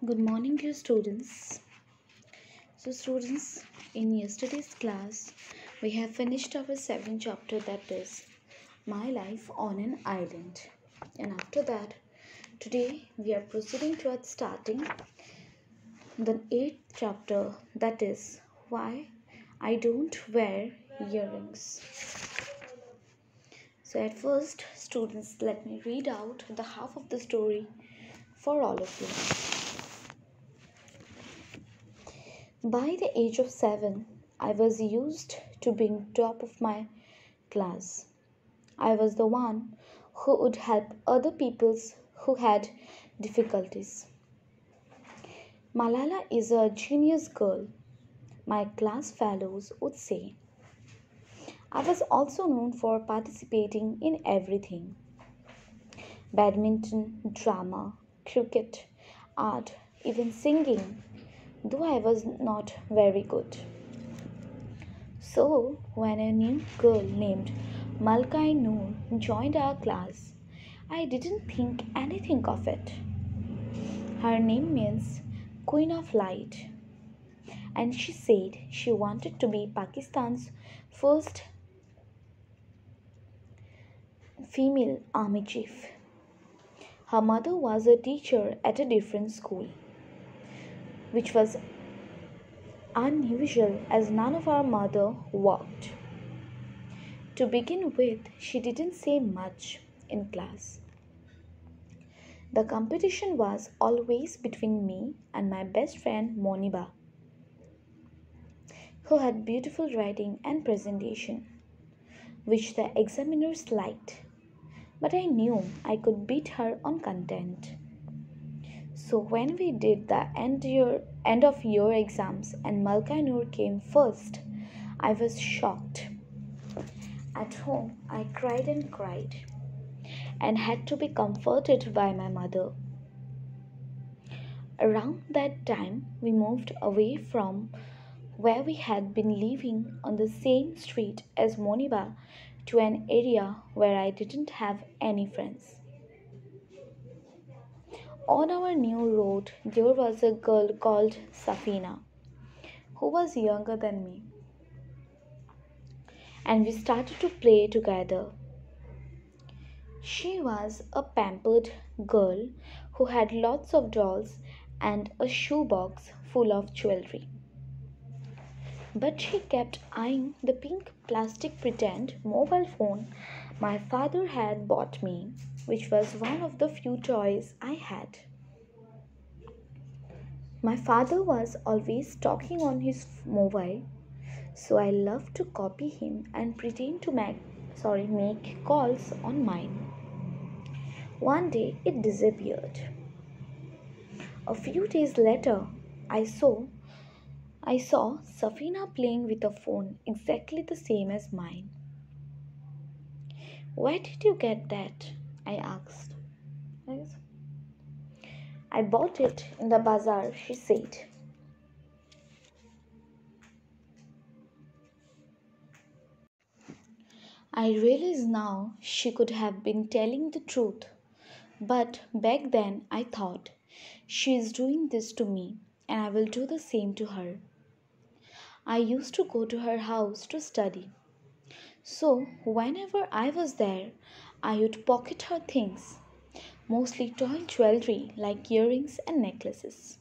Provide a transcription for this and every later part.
Good morning, dear students. Students, in yesterday's class, we have finished our seventh chapter, that is My Life on an Island. And after that, today we are proceeding towards starting the eighth chapter, that is Why I Don't Wear Earrings. So, at first, students, let me read out the half of the story for all of you. By the age of 7, I was used to being top of my class. I was the one who would help other people who had difficulties. Malala is a genius girl, my class fellows would say. I was also known for participating in everything: badminton, drama, cricket, art, even singing, though I was not very good. So, when a new girl named Malkai Noor joined our class, I didn't think anything of it. Her name means Queen of Light, and she said she wanted to be Pakistan's first female army chief. Her mother was a teacher at a different school, which was unusual as none of our mother worked. To begin with, she didn't say much in class. The competition was always between me and my best friend Moniba, who had beautiful writing and presentation, which the examiners liked. But I knew I could beat her on content. So when we did the end of year exams and Malka Noor came first, I was shocked. At home, I cried and cried and had to be comforted by my mother. Around that time, we moved away from where we had been living on the same street as Moniba to an area where I didn't have any friends. On our new road, there was a girl called Safina who was younger than me, and we started to play together. She was a pampered girl who had lots of dolls and a shoebox full of jewelry. But she kept eyeing the pink plastic pretend mobile phone my father had bought me, which was one of the few toys I had. My father was always talking on his mobile, so I loved to copy him and pretend to make calls on mine. One day it disappeared. A few days later, I saw I saw Safina playing with a phone exactly the same as mine. Where did you get that? I asked. Yes. I bought it in the bazaar, she said. I realize now she could have been telling the truth, but back then I thought, she is doing this to me and I will do the same to her. I used to go to her house to study. So, whenever I was there, I would pocket her things, mostly toy jewelry like earrings and necklaces.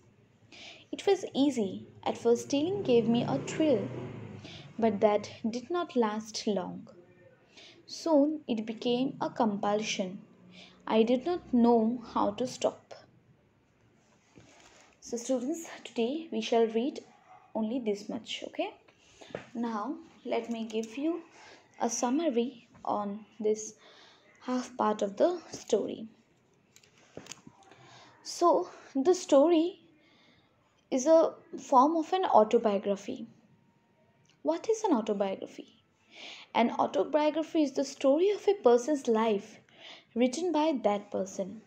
It was easy. At first, stealing gave me a thrill, but that did not last long. Soon, it became a compulsion. I did not know how to stop. So, students, today we shall read only this much, okay? Now, let me give you a summary on this half part of the story. So, the story is a form of an autobiography. What is an autobiography? An autobiography is the story of a person's life written by that person.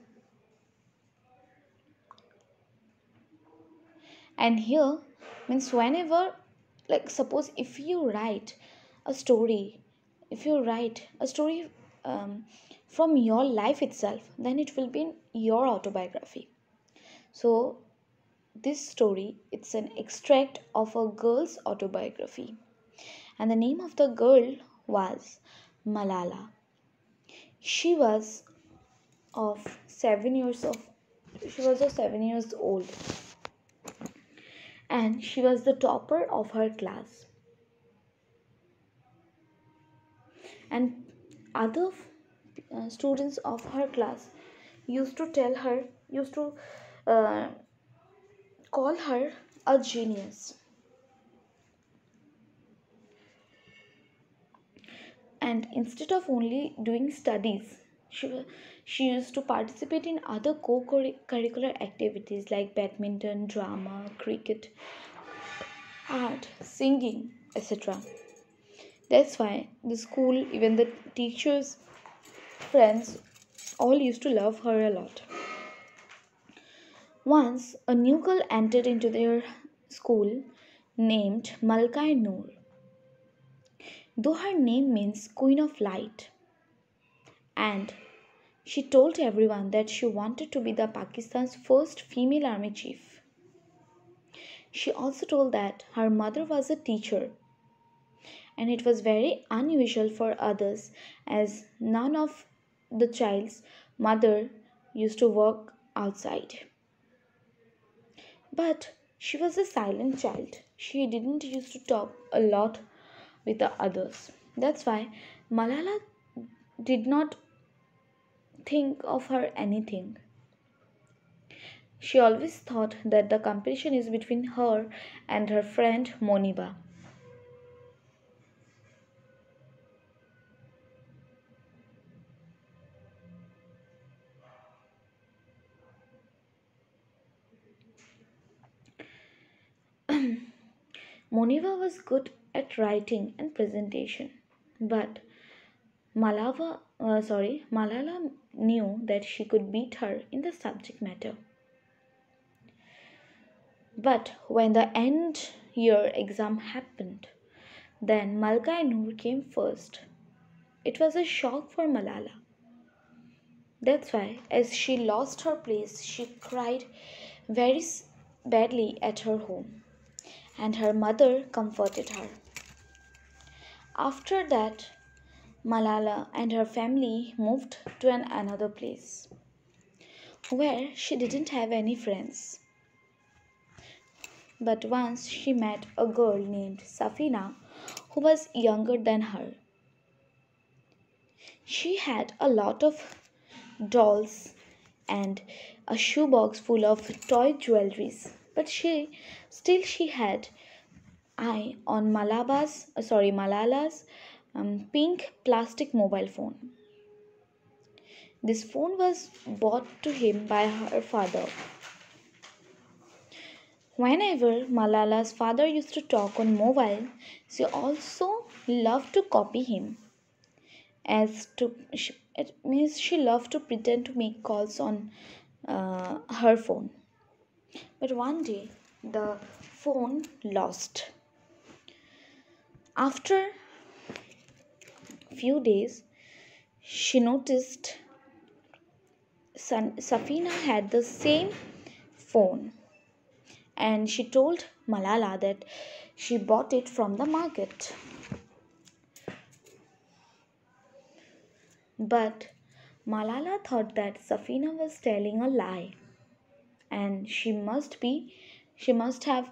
And here means whenever, like, suppose if you write a story, if you write a story from your life itself, then it will be in your autobiography. So this story, it's an extract of a girl's autobiography. And the name of the girl was Malala. She was of 7 years of she was of 7 years old, and she was the topper of her class. And other students of her class used to uh, call her a genius. And instead of only doing studies, she used to participate in other co-curricular activities like badminton, drama, cricket, art, singing, etc. That's why the school, even the teachers, friends, all used to love her a lot. Once a new girl entered into their school named Malkai Noor. Though her name means Queen of Light, and she told everyone that she wanted to be the Pakistan's first female army chief. She also told that her mother was a teacher, and it was very unusual for others as none of the child's mother used to work outside. But she was a silent child. She didn't used to talk a lot with the others. That's why Malala did not think of her anything. She always thought that the competition is between her and her friend Moniba. Moniba was good at writing and presentation, but Malala knew that she could beat her in the subject matter. But when the end year exam happened, then Malka Noor came first. It was a shock for Malala. That's why, as she lost her place, she cried very badly at her home, and her mother comforted her. After that, Malala and her family moved to another place where she didn't have any friends. But once she met a girl named Safina who was younger than her. She had a lot of dolls and a shoebox full of toy jewelries, but she had eye on Malala's pink plastic mobile phone. This phone was bought to him by her father. Whenever Malala's father used to talk on mobile, she also loved to copy him. It means she loved to pretend to make calls on her phone. But one day, the phone lost. After few days, she noticed Safina had the same phone, and she told Malala that she bought it from the market. But Malala thought that Safina was telling a lie, and she must have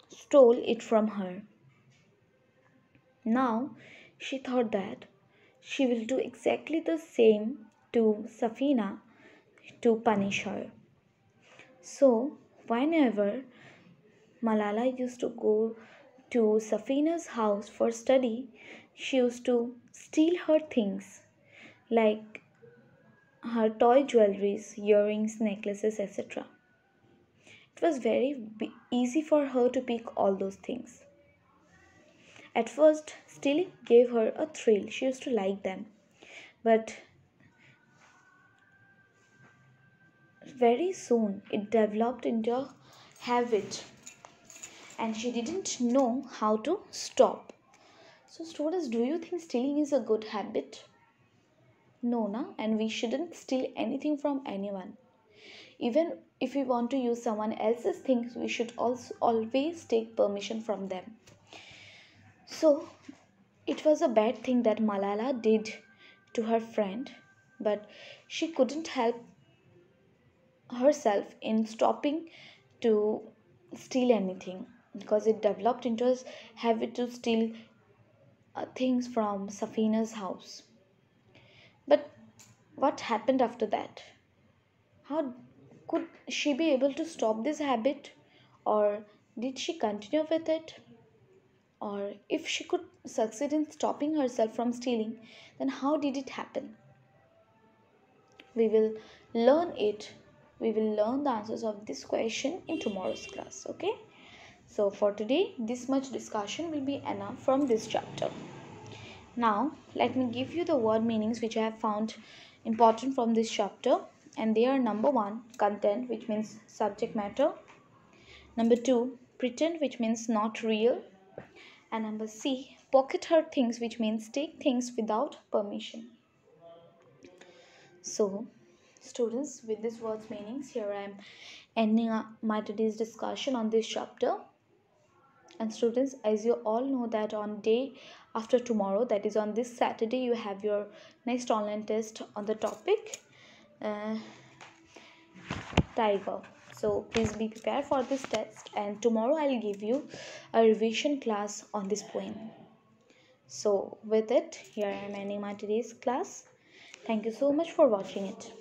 stole it from her. Now she thought that she will do exactly the same to Safina to punish her. So whenever Malala used to go to Safina's house for study, she used to steal her things like her toy jewelries, earrings, necklaces, etc. It was very easy for her to pick all those things. At first, stealing gave her a thrill. She used to like them. But very soon it developed into a habit and she didn't know how to stop. So, students, do you think stealing is a good habit? No, na? And we shouldn't steal anything from anyone. Even if we want to use someone else's things, we should also always take permission from them. So it was a bad thing that Malala did to her friend, but she couldn't help herself in stopping to steal anything, because it developed into a habit to steal things from Safina's house. But what happened after that? How could she be able to stop this habit? Or did she continue with it? Or if she could succeed in stopping herself from stealing, then how did it happen? We will learn it. We will learn the answers of this question in tomorrow's class. Okay? So for today, this much discussion will be enough from this chapter. Now, let me give you the word meanings which I have found important from this chapter. And they are: number one, content, which means subject matter. Number two, pretend, which means not real. And number C, pocket her things, which means take things without permission. So, students, with this words meanings, here I am ending my today's discussion on this chapter. And students, as you all know that on day after tomorrow, that is on this Saturday, you have your next online test on the topic uh, tiger. So please be prepared for this test, and tomorrow I'll give you a revision class on this poem. So with it, here I am ending my today's class. Thank you so much for watching it.